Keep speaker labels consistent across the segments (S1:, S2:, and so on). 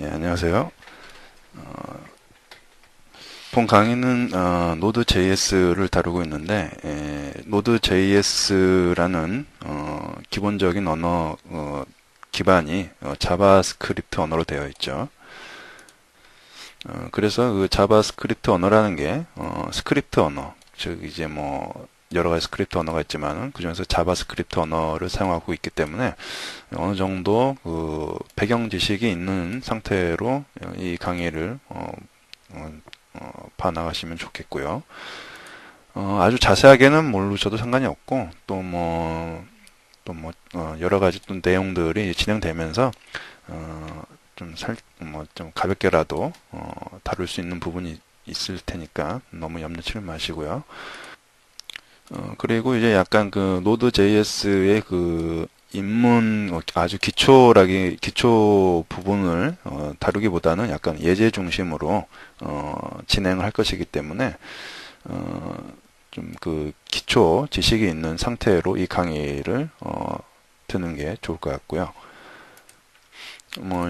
S1: 예, 안녕하세요. 어, 본 강의는 Node.js를 다루고 있는데, Node.js라는 기본적인 언어 기반이 자바스크립트 언어로 되어 있죠. 그래서 그 자바스크립트 언어라는 게 스크립트 언어, 즉 이제 뭐 여러 가지 스크립트 언어가 있지만은 그중에서 자바스크립트 언어를 사용하고 있기 때문에 어느 정도 그 배경 지식이 있는 상태로 이 강의를 어, 봐나가시면 좋겠고요. 아주 자세하게는 모르셔도 상관이 없고 여러 가지 또 내용들이 진행되면서 좀 가볍게라도 다룰 수 있는 부분이 있을 테니까 너무 염려치를 마시고요. 그리고 이제 약간 그 Node.js의 그 입문 아주 기초 부분을 다루기보다는 약간 예제 중심으로 진행을 할 것이기 때문에 좀 그 기초 지식이 있는 상태로 이 강의를 듣는 게 좋을 것 같고요.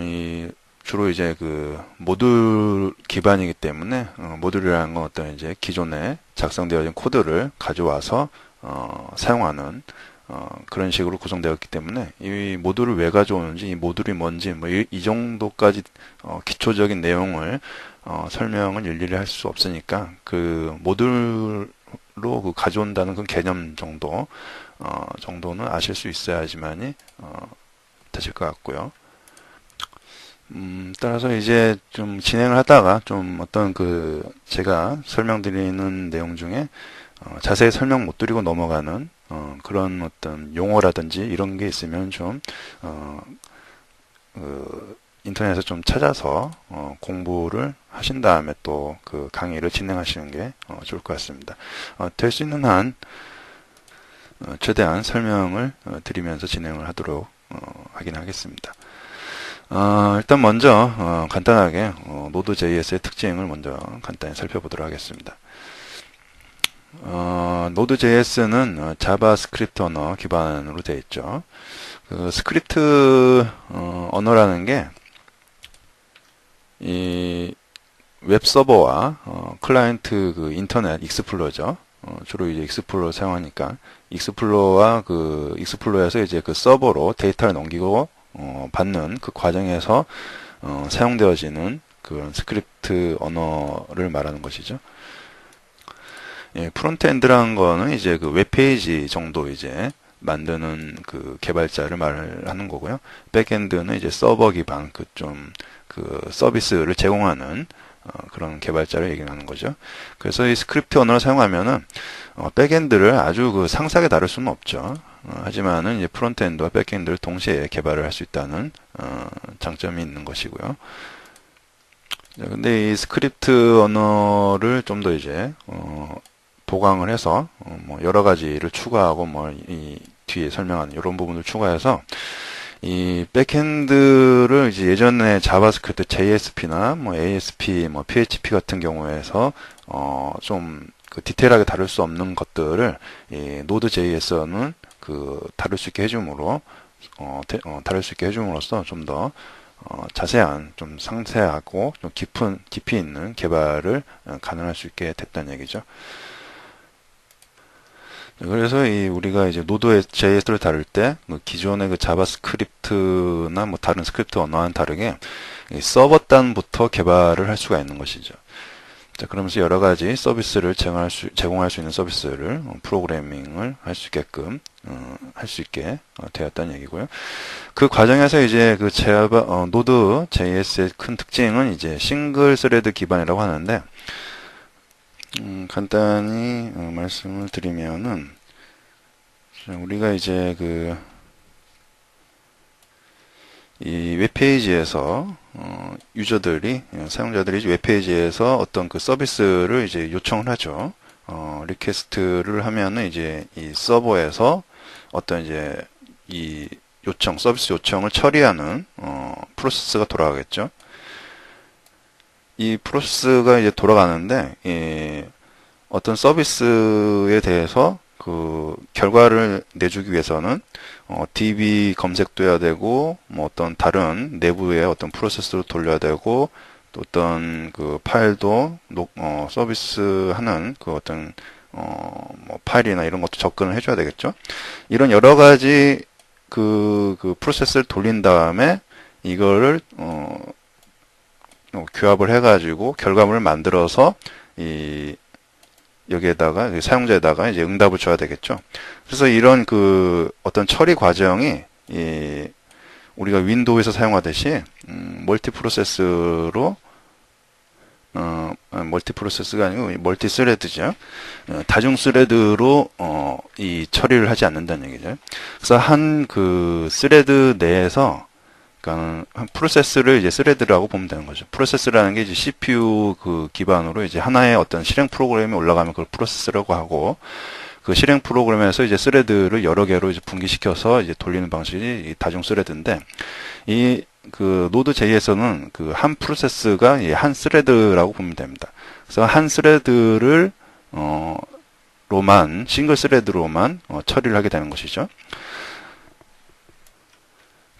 S1: 이 주로 이제 그 모듈 기반이기 때문에 모듈이라는 건 어떤 이제 기존에 작성되어진 코드를 가져와서 사용하는 그런 식으로 구성되었기 때문에 이 모듈을 왜 가져오는지 이 모듈이 뭔지 뭐 이 정도까지 기초적인 내용을 설명을 일일이 할 수 없으니까 그 모듈로 그 가져온다는 그 개념 정도는 아실 수 있어야지만이 되실 것 같고요. 따라서 이제 좀 진행을 하다가 좀 어떤 그 제가 설명드리는 내용 중에 자세히 설명 못 드리고 넘어가는 그런 어떤 용어라든지 이런 게 있으면 좀 어, 인터넷에서 좀 찾아서 공부를 하신 다음에 또 그 강의를 진행하시는 게 좋을 것 같습니다. 될 수 있는 한 최대한 설명을 드리면서 진행을 하도록 하긴 하겠습니다. 일단 먼저 간단하게 Node.js의 특징을 먼저 간단히 살펴보도록 하겠습니다. Node.js는 자바스크립트 언어 기반으로 되어 있죠. 그 스크립트 언어라는 게 이 웹서버와 클라이언트 그 인터넷 익스플로러죠. 주로 이제 익스플로러 사용하니까 익스플로러와 그 익스플로러에서 이제 그 서버로 데이터를 넘기고 받는 그 과정에서 사용되어지는 그런 스크립트 언어를 말하는 것이죠. 예, 프론트엔드라는 거는 이제 그 웹페이지 정도 이제 만드는 그 개발자를 말하는 거고요. 백엔드는 이제 서버 기반 그 좀 그 서비스를 제공하는 그런 개발자를 얘기하는 거죠. 그래서 이 스크립트 언어를 사용하면은 백엔드를 아주 그 상세하게 다룰 수는 없죠. 하지만은 이제 프론트엔드와 백엔드를 동시에 개발을 할 수 있다는 장점이 있는 것이고요. 근데 이 스크립트 언어를 좀 더 이제 보강을 해서 뭐 여러 가지를 추가하고 뭐 이 뒤에 설명하는 이런 부분을 추가해서 이 백엔드를 이제 예전에 자바스크립트 JSP나 뭐 ASP, 뭐 PHP 같은 경우에서 좀 그 디테일하게 다룰 수 없는 것들을 이 Node.js는 그 다룰 수 있게 해줌으로 다룰 수 있게 해줌으로써 좀 더 자세한, 좀 상세하고 좀 깊이 있는 개발을 가능할 수 있게 됐다는 얘기죠. 그래서 이 우리가 이제 Node.js를 다룰 때 기존의 그 자바스크립트나 뭐 다른 스크립트 언어와는 다르게 이 서버 단부터 개발을 할 수가 있는 것이죠. 자, 그러면서 여러 가지 서비스를 제공할 수 있는 서비스를 프로그래밍을 할 수 있게끔 할 수 있게 되었다는 얘기고요. 그 과정에서 이제 그 Node.js의 큰 특징은 이제 싱글 스레드 기반이라고 하는데 간단히 말씀을 드리면은 우리가 이제 그 이 웹페이지에서 사용자들이 웹페이지에서 어떤 그 서비스를 이제 요청을 하죠. 리퀘스트를 하면은 이제 이 서버에서 어떤 이제 이 서비스 요청을 처리하는 프로세스가 돌아가겠죠. 이 프로세스가 이제 돌아가는데 어떤 서비스에 대해서 그 결과를 내주기 위해서는 DB 검색도 해야 되고 뭐 어떤 다른 내부의 어떤 프로세스로 돌려야 되고 또 어떤 그 파일도 서비스하는 그 어떤 뭐 파일이나 이런 것도 접근을 해줘야 되겠죠. 이런 여러 가지 그 프로세스를 돌린 다음에 이거를 규합을 해가지고 결과물을 만들어서 여기에다가 사용자에다가 이제 응답을 줘야 되겠죠. 그래서 이런 그 어떤 처리 과정이 우리가 윈도우에서 사용하듯이 멀티 프로세스로 멀티 프로세스가 아니고 멀티 스레드죠. 다중 스레드로 이 처리를 하지 않는다는 얘기죠. 그래서 한 그 스레드 내에서 그러니까 한 프로세스를 이제 스레드라고 보면 되는 거죠. 프로세스라는 게 이제 CPU 그 기반으로 이제 하나의 어떤 실행 프로그램이 올라가면 그걸 프로세스라고 하고 그 실행 프로그램에서 이제 스레드를 여러 개로 이제 분기시켜서 이제 돌리는 방식이 다중 스레드인데 이 그 노드 JS는 그 한 프로세스가 한 스레드라고 보면 됩니다. 그래서 한 스레드를 로만 싱글 스레드로만 처리를 하게 되는 것이죠.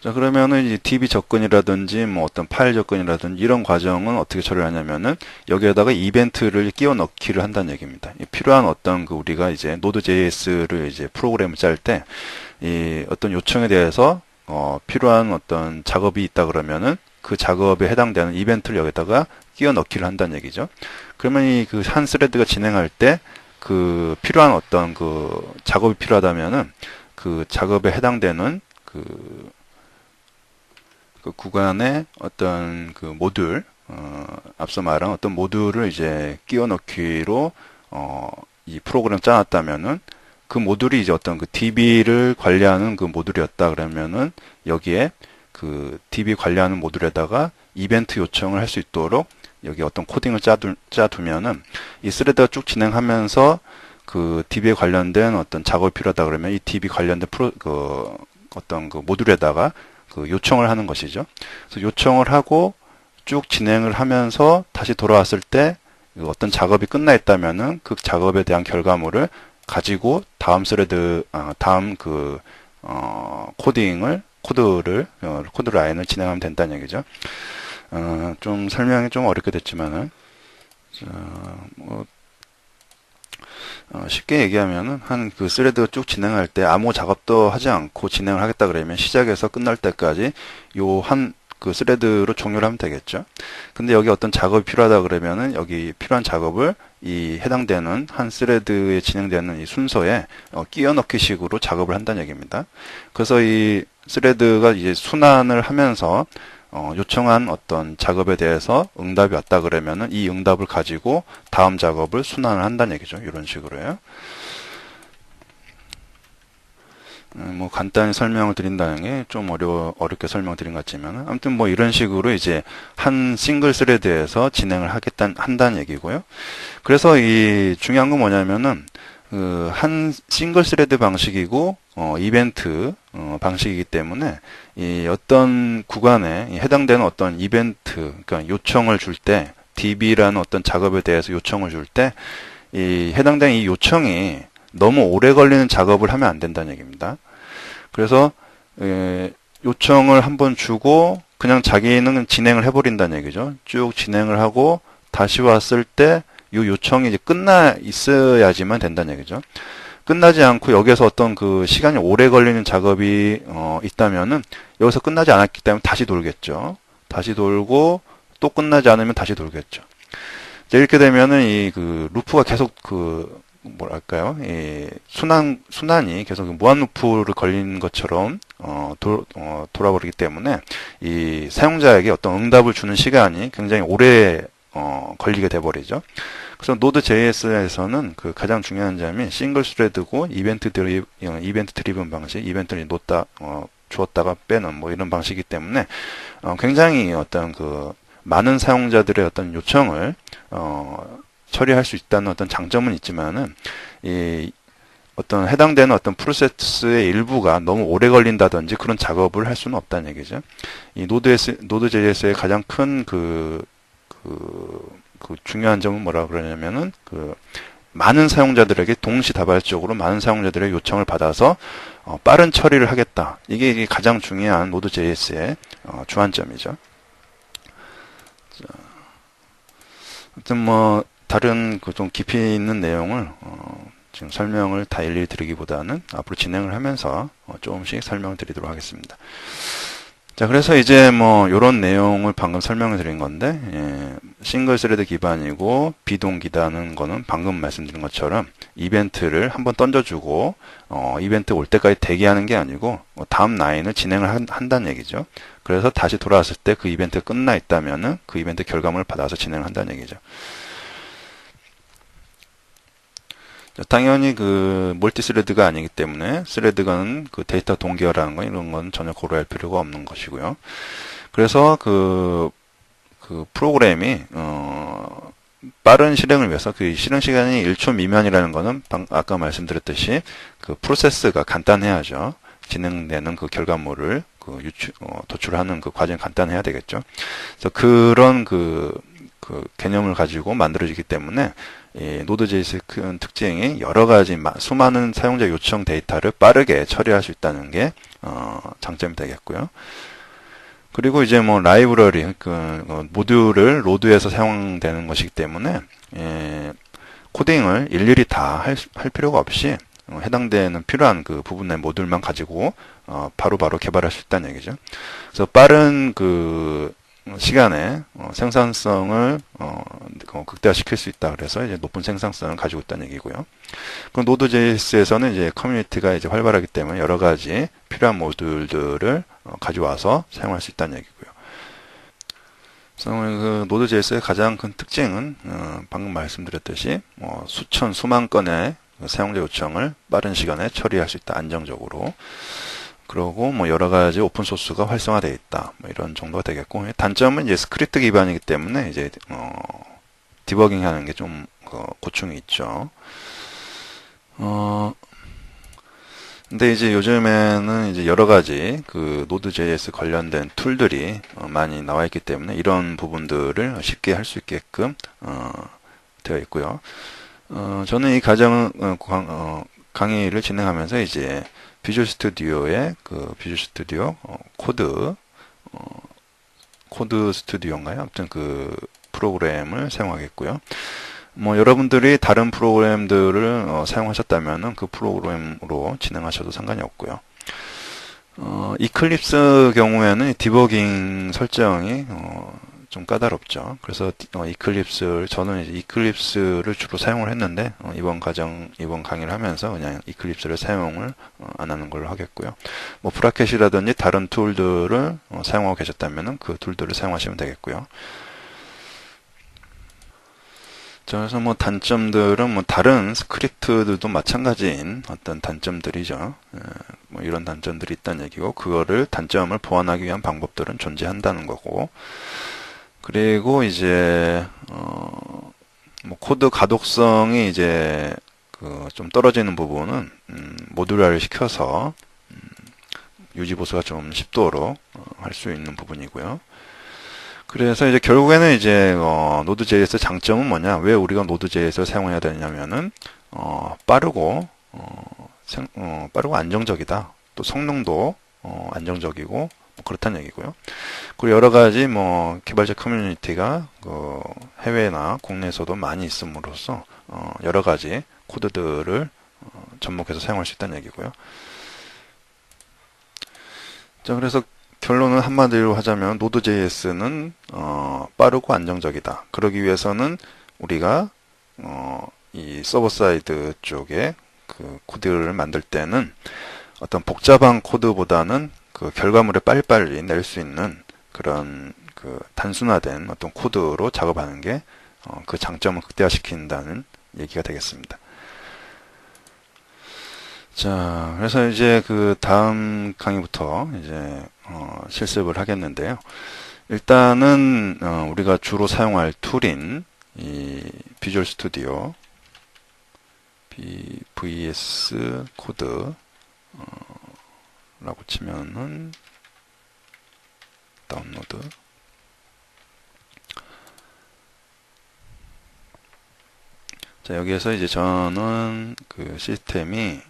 S1: 자, 그러면은 이 DB 접근이라든지 뭐 어떤 파일 접근이라든지 이런 과정은 어떻게 처리를 하냐면은 여기에다가 이벤트를 끼워 넣기를 한다는 얘기입니다. 필요한 어떤 그 우리가 이제 Node.js를 이제 프로그램을 짤 때 이 어떤 요청에 대해서 필요한 어떤 작업이 있다 그러면은 그 작업에 해당되는 이벤트를 여기다가 끼워 넣기를 한다는 얘기죠. 그러면 이 그 한 스레드가 진행할 때 그 필요한 어떤 그 작업이 필요하다면은 그 작업에 해당되는 그 구간에 어떤 그 모듈, 앞서 말한 어떤 모듈을 이제 끼워 넣기로, 이 프로그램 짜놨다면은 그 모듈이 이제 어떤 그 DB를 관리하는 그 모듈이었다 그러면은 여기에 그 DB 관리하는 모듈에다가 이벤트 요청을 할 수 있도록 여기 어떤 코딩을 짜두면은 이 스레드가 쭉 진행하면서 그 DB에 관련된 어떤 작업이 필요하다 그러면 이 DB 관련된 어떤 그 모듈에다가 그 요청을 하는 것이죠. 그래서 요청을 하고 쭉 진행을 하면서 다시 돌아왔을 때 어떤 작업이 끝나 있다면은 그 작업에 대한 결과물을 가지고 다음 스레드, 다음 그 코드 라인을 진행하면 된다는 얘기죠. 좀 설명이 좀 어렵게 됐지만은 쉽게 얘기하면은 한 그 스레드가 쭉 진행할 때 아무 작업도 하지 않고 진행을 하겠다 그러면 시작해서 끝날 때까지 요 한 그 스레드로 종료를 하면 되겠죠. 근데 여기 어떤 작업이 필요하다 그러면은 여기 필요한 작업을 이 해당되는 한 스레드에 진행되는 이 순서에 끼워 넣기 식으로 작업을 한다는 얘기입니다. 그래서 이 스레드가 이제 순환을 하면서 요청한 어떤 작업에 대해서 응답이 왔다 그러면은 이 응답을 가지고 다음 작업을 순환을 한다는 얘기죠. 이런 식으로요. 뭐 간단히 설명을 드린다는 게 좀 어렵게 설명드린 것 같지만 아무튼 뭐 이런 식으로 이제 한 싱글 스레드에서 진행을 한다는 얘기고요. 그래서 이 중요한 건 뭐냐면은 그 한 싱글 스레드 방식이고 이벤트 방식이기 때문에 이 어떤 구간에 해당되는 어떤 이벤트, 그러니까 요청을 줄 때 DB라는 어떤 작업에 대해서 요청을 줄 때 이 해당되는 이 요청이 너무 오래 걸리는 작업을 하면 안 된다는 얘기입니다. 그래서 요청을 한번 주고 그냥 자기는 진행을 해버린다는 얘기죠. 쭉 진행을 하고 다시 왔을 때 이 요청이 이제 끝나 있어야지만 된다는 얘기죠. 끝나지 않고 여기서 어떤 그 시간이 오래 걸리는 작업이 있다면은 여기서 끝나지 않았기 때문에 다시 돌겠죠. 다시 돌고 또 끝나지 않으면 다시 돌겠죠. 이렇게 되면은 이 그 루프가 계속 그 뭐랄까요? 이 순환이 계속 무한 루프를 걸리는 것처럼 돌아버리기 때문에 이 사용자에게 어떤 응답을 주는 시간이 굉장히 오래 걸리게 돼 버리죠. 그래서 Node.js에서는 그 가장 중요한 점이 싱글 스레드고 이벤트 드리븐 방식, 이벤트를 주었다가 빼는 뭐 이런 방식이기 때문에 굉장히 어떤 그 많은 사용자들의 어떤 요청을 처리할 수 있다는 어떤 장점은 있지만은 이 어떤 해당되는 어떤 프로세스의 일부가 너무 오래 걸린다든지 그런 작업을 할 수는 없다는 얘기죠. 이 Node.js의 가장 큰 그 중요한 점은 뭐라 그러냐면은 많은 사용자들에게 동시다발적으로 많은 사용자들의 요청을 받아서 빠른 처리를 하겠다. 이게 가장 중요한 노드.js의 주안점이죠. 하여튼 뭐 다른 그 좀 깊이 있는 내용을 지금 설명을 다 일일이 드리기보다는 앞으로 진행을 하면서 조금씩 설명을 드리도록 하겠습니다. 자, 그래서 이제 뭐 요런 내용을 방금 설명을 드린 건데, 싱글 스레드 기반이고 비동기다는 거는 방금 말씀드린 것처럼 이벤트를 한번 던져주고 이벤트 올 때까지 대기하는 게 아니고 다음 라인을 진행을 한다는 얘기죠. 그래서 다시 돌아왔을 때 그 이벤트가 끝나 있다면은 그 이벤트 결과물을 받아서 진행을 한다는 얘기죠. 당연히 그 멀티 스레드가 아니기 때문에 스레드가는 그 데이터 동기화라는 거 이런 건 전혀 고려할 필요가 없는 것이고요. 그래서 그 프로그램이 빠른 실행을 위해서 그 실행 시간이 1초 미만이라는 거는 아까 말씀드렸듯이 그 프로세스가 간단해야죠. 진행되는 그 결과물을 도출하는 그 과정이 간단해야 되겠죠. 그래서 그런 그 개념을 가지고 만들어지기 때문에 노드.js의 큰 특징이 여러 가지 수많은 사용자 요청 데이터를 빠르게 처리할 수 있다는 게 장점이 되겠고요. 그리고 이제 뭐 라이브러리 모듈을 로드해서 사용되는 것이기 때문에 코딩을 일일이 다 할 필요가 없이 해당되는 필요한 그 부분의 모듈만 가지고 바로바로 개발할 수 있다는 얘기죠. 그래서 빠른 그 시간에 생산성을 극대화시킬 수 있다. 그래서 이제 높은 생산성을 가지고 있다는 얘기고요. 그 노드.js에서는 이제 커뮤니티가 이제 활발하기 때문에 여러 가지 필요한 모듈들을 가져와서 사용할 수 있다는 얘기고요. 그래서 그 노드.js의 가장 큰 특징은 방금 말씀드렸듯이 수만 건의 사용자 요청을 빠른 시간에 처리할 수 있다. 안정적으로. 그러고 뭐 여러 가지 오픈 소스가 활성화되어 있다. 뭐 이런 정도가 되겠고, 단점은 이제 스크립트 기반이기 때문에 이제 디버깅 하는 게 좀 고충이 있죠. 근데 이제 요즘에는 이제 여러 가지 그 노드.js 관련된 툴들이 많이 나와 있기 때문에 이런 부분들을 쉽게 할 수 있게끔 되어 있고요. 저는 이 강의를 진행하면서 이제 비주얼 스튜디오의 비주얼 스튜디오 코드 스튜디오인가요? 아무튼 그 프로그램을 사용하겠고요. 뭐 여러분들이 다른 프로그램들을 사용하셨다면은 그 프로그램으로 진행하셔도 상관이 없고요. 이클립스 경우에는 디버깅 설정이 좀 까다롭죠. 그래서 저는 이제 이클립스를 주로 사용을 했는데 이번 강의를 하면서 그냥 이클립스를 사용을 안 하는 걸로 하겠고요. 뭐 브라켓이라든지 다른 툴들을 사용하고 계셨다면은 그 툴들을 사용하시면 되겠고요. 그래서 뭐 단점들은 뭐 다른 스크립트들도 마찬가지인 어떤 단점들이죠. 뭐 이런 단점들이 있다는 얘기고, 그거를 단점을 보완하기 위한 방법들은 존재한다는 거고, 그리고 이제 뭐 코드 가독성이 이제 좀 떨어지는 부분은 모듈화를 시켜서 유지 보수가 좀 쉽도록 할 수 있는 부분이고요. 그래서 이제 결국에는 이제 노드.js 장점은 뭐냐? 왜 우리가 노드.js를 사용해야 되냐면은 빠르고 안정적이다. 또 성능도 안정적이고 뭐 그렇다는 얘기고요. 그리고 여러 가지 뭐 개발자 커뮤니티가 해외나 국내에서도 많이 있음으로써 여러 가지 코드들을 접목해서 사용할 수 있다는 얘기고요. 자, 그래서 결론은 한마디로 하자면 노드.js는 빠르고 안정적이다. 그러기 위해서는 우리가 이 서버 사이드 쪽에 그 코드를 만들 때는 어떤 복잡한 코드보다는 그 결과물을 빨리빨리 낼 수 있는 그런 그 단순화된 어떤 코드로 작업하는 게 그 장점을 극대화시킨다는 얘기가 되겠습니다. 자, 그래서 이제 그 다음 강의부터 이제 실습을 하겠는데요. 일단은 우리가 주로 사용할 툴인 이 비주얼 스튜디오 VS 코드 라고 치면은 다운로드 자, 여기에서 이제 저는 그 시스템이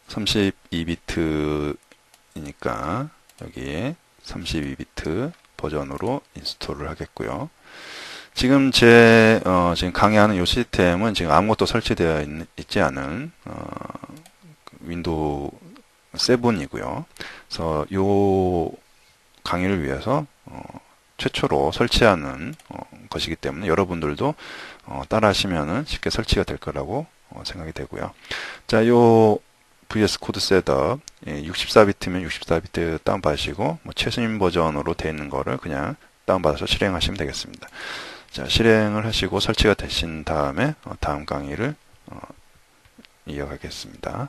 S1: 32비트이니까 여기에 32비트 버전으로 인스톨을 하겠고요. 지금 지금 강의하는 이 시스템은 지금 아무것도 설치되어 있지 않은 윈도우 7이고요. 그래서 이 강의를 위해서 최초로 설치하는 것이기 때문에 여러분들도 따라 하시면은 쉽게 설치가 될 거라고 생각이 되고요. 자, 요 VS 코드 셋업 64비트면 64비트 다운받으시고 뭐 최신 버전으로 되어 있는 거를 그냥 다운받아서 실행하시면 되겠습니다. 자, 실행을 하시고 설치가 되신 다음에 다음 강의를 이어가겠습니다.